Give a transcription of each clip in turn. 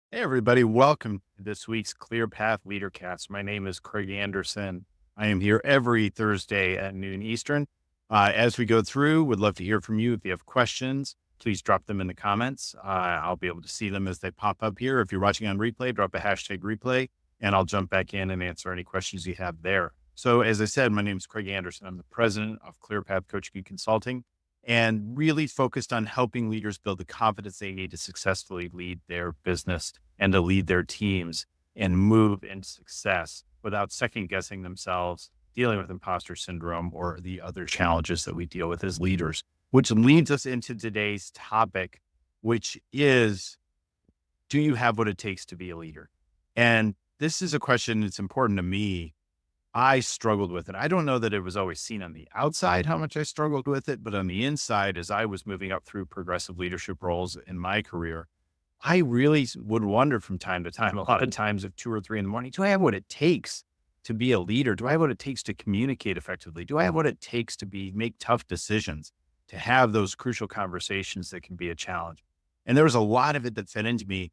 Hey, everybody. Welcome to this week's Clear Path Leadercast. My name is Craig Anderson. I am here every Thursday at noon Eastern. As we go through, would love to hear from you. If you have questions, please drop them in the comments. I'll be able to see them as they pop up here. If you're watching on replay, drop a hashtag replay, and I'll jump back in and answer any questions you have there. So, as I said, my name is Craig Anderson. I'm the president of Clear Path Coaching and Consulting and really focused on helping leaders build the confidence they need to successfully lead their business and to lead their teams and move in success without second guessing themselves, dealing with imposter syndrome or the other challenges that we deal with as leaders, which leads us into today's topic, which is, do you have what it takes to be a leader? And this is a question that's important to me. I struggled with it. I don't know that it was always seen on the outside how much I struggled with it, but on the inside, as I was moving up through progressive leadership roles in my career, I really would wonder from time to time, a lot of times at 2 or 3 in the morning, do I have what it takes to be a leader? Do I have what it takes to communicate effectively? Do I have what it takes to make tough decisions, to have those crucial conversations that can be a challenge? And there was a lot of it that fed into me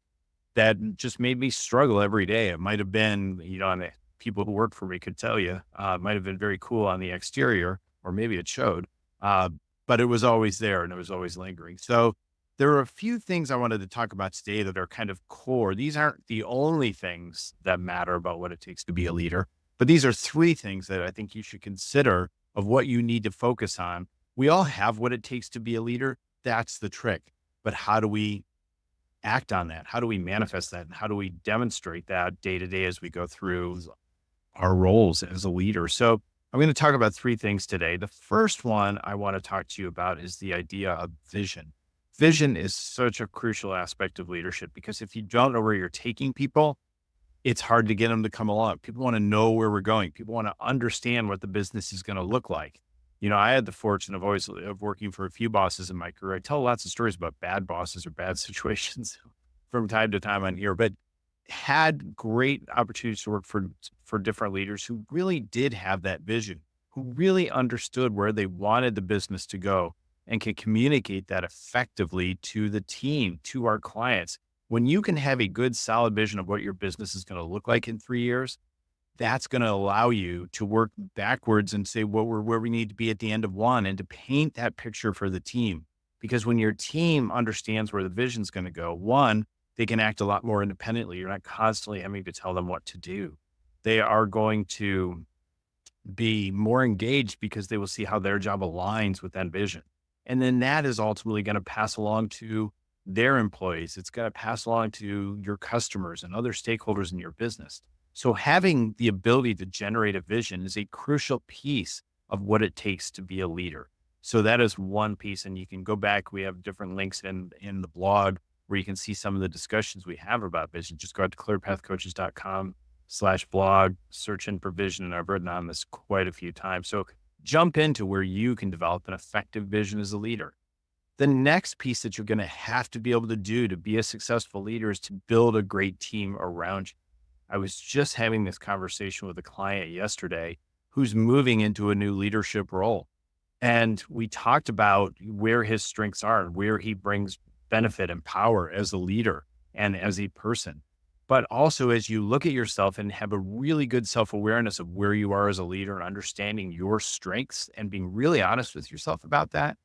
that just made me struggle every day. It might have been, on the people who work for me could tell you, it might have been very cool on the exterior, or maybe it showed, uh, but it was always there and it was always lingering. So there are a few things I wanted to talk about today that are kind of core. These aren't the only things that matter about what it takes to be a leader, but these are three things that I think you should consider of what you need to focus on. We all have what it takes to be a leader. That's the trick. But how do we act on that? How do we manifest that? And how do we demonstrate that day to day as we go through our roles as a leader? So I'm going to talk about three things today. The first one I want to talk to you about is the idea of vision. Vision is such a crucial aspect of leadership because if you don't know where you're taking people, it's hard to get them to come along. People want to know where we're going. People want to understand what the business is going to look like. I had the fortune of working for a few bosses in my career. I tell lots of stories about bad bosses or bad situations from time to time on here, but had great opportunities to work for different leaders who really did have that vision, who really understood where they wanted the business to go and can communicate that effectively to the team, to our clients. When you can have a good, solid vision of what your business is going to look like in 3 years, that's going to allow you to work backwards and say, well, we're where we need to be at the end of one and to paint that picture for the team. Because when your team understands where the vision is going to go, one, they can act a lot more independently. You're not constantly having to tell them what to do. They are going to be more engaged because they will see how their job aligns with that vision. And then that is ultimately going to pass along to their employees. It's going to pass along to your customers and other stakeholders in your business. So having the ability to generate a vision is a crucial piece of what it takes to be a leader. So that is one piece. And you can go back. We have different links in the blog where you can see some of the discussions we have about vision. Just go out to clearpathcoaches.com/blog, search in for vision. And I've written on this quite a few times. So jump into where you can develop an effective vision as a leader. The next piece that you're going to have to be able to do to be a successful leader is to build a great team around you. I was just having this conversation with a client yesterday who's moving into a new leadership role. And we talked about where his strengths are and where he brings benefit and power as a leader and as a person. But also, as you look at yourself and have a really good self awareness of where you are as a leader and understanding your strengths and being really honest with yourself about that,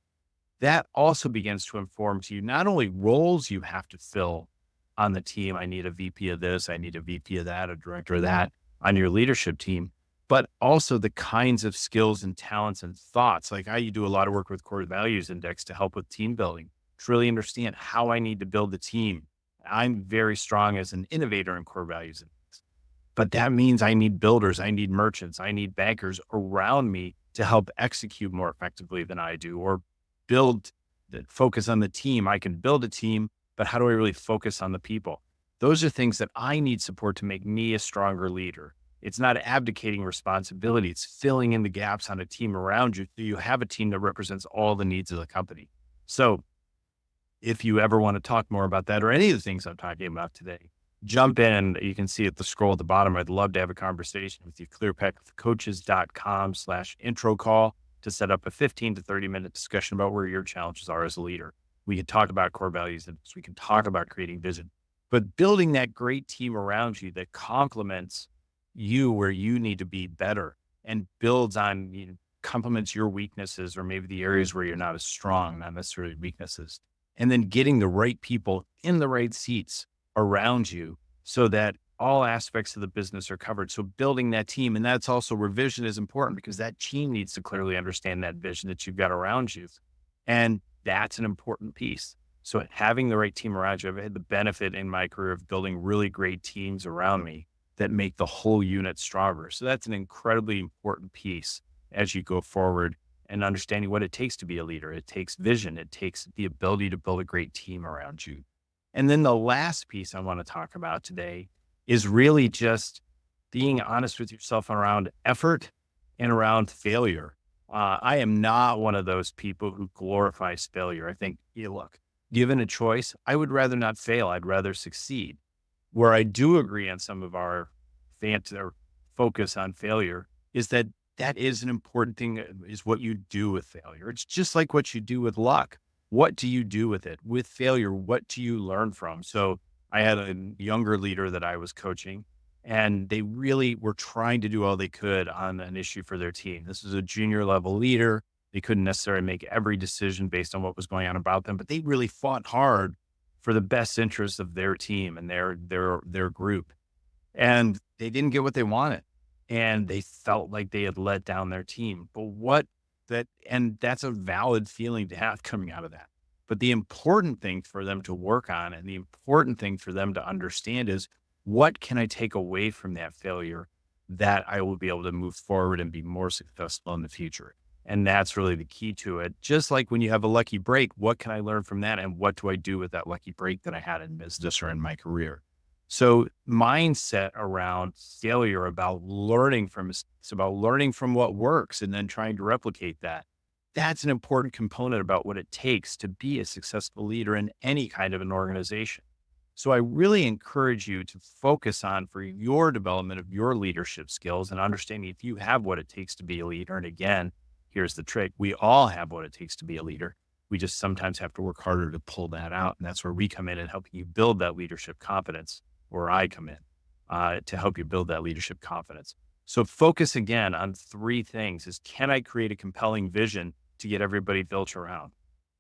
that also begins to inform to you not only roles you have to fill on the team. I need a VP of this, I need a VP of that, a director of that on your leadership team, but also the kinds of skills and talents and thoughts. Like I do a lot of work with Core Values Index to help with team building, to really understand how I need to build the team. I'm very strong as an innovator in Core Values Index, but that means I need builders, I need merchants, I need bankers around me to help execute more effectively than I do, or build the focus on the team. I can build a team, but how do I really focus on the people? Those are things that I need support to make me a stronger leader. It's not abdicating responsibility. It's filling in the gaps on a team around you. So you have a team that represents all the needs of the company. So if you ever want to talk more about that or any of the things I'm talking about today, jump in. You can see at the scroll at the bottom. I'd love to have a conversation with you. Clearpathcoaches.com/intro call to set up a 15 to 30-minute discussion about where your challenges are as a leader. We can talk about core values and we can talk about creating vision. but building that great team around you that complements you where you need to be better and builds on, complements your weaknesses or maybe the areas where you're not as strong, not necessarily weaknesses. And then getting the right people in the right seats around you so that all aspects of the business are covered. So building that team, and that's also where vision is important because that team needs to clearly understand that vision that you've got around you. And that's an important piece. So having the right team around you, I've had the benefit in my career of building really great teams around me that make the whole unit stronger. So that's an incredibly important piece as you go forward and understanding what it takes to be a leader. It takes vision. It takes the ability to build a great team around you. And then the last piece I want to talk about today is really just being honest with yourself around effort and around failure. I am not one of those people who glorifies failure. I think, look, given a choice, I would rather not fail. I'd rather succeed. Where I do agree on some of our or focus on failure is that that is an important thing is what you do with failure. It's just like what you do with luck. What do you do with it? With failure, what do you learn from? So I had a younger leader that I was coaching, and they really were trying to do all they could on an issue for their team. This is a junior level leader. They couldn't necessarily make every decision based on what was going on about them, but they really fought hard for the best interests of their team and their group. And they didn't get what they wanted. And they felt like they had let down their team. But and that's a valid feeling to have coming out of that. But the important thing for them to work on and the important thing for them to understand is what can I take away from that failure that I will be able to move forward and be more successful in the future? And that's really the key to it. Just like when you have a lucky break, what can I learn from that? And what do I do with that lucky break that I had in business or in my career? So mindset around failure, about learning from it's about learning from what works and then trying to replicate that. That's an important component about what it takes to be a successful leader in any kind of an organization. So I really encourage you to focus on for your development of your leadership skills and understanding if you have what it takes to be a leader. And again, here's the trick. We all have what it takes to be a leader. We just sometimes have to work harder to pull that out. And that's where we come in and helping you build that leadership confidence, where I come in to help you build that leadership confidence. So focus again on three things is, can I create a compelling vision to get everybody built around?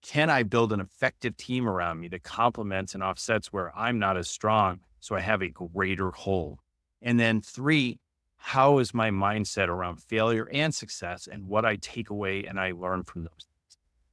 Can I build an effective team around me that complements and offsets where I'm not as strong so I have a greater whole? And then three, how is my mindset around failure and success and what I take away and I learn from those?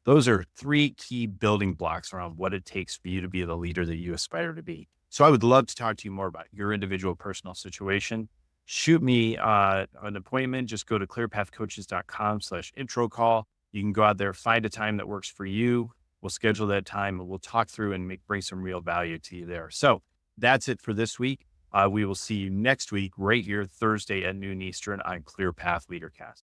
Those are three key building blocks around what it takes for you to be the leader that you aspire to be. So I would love to talk to you more about your individual personal situation. Shoot me an appointment. Just go to clearpathcoaches.com/intro call. You can go out there, find a time that works for you. We'll schedule that time and we'll talk through and bring some real value to you there. So that's it for this week. We will see you next week right here, Thursday at noon Eastern on Clear Path Leadercast.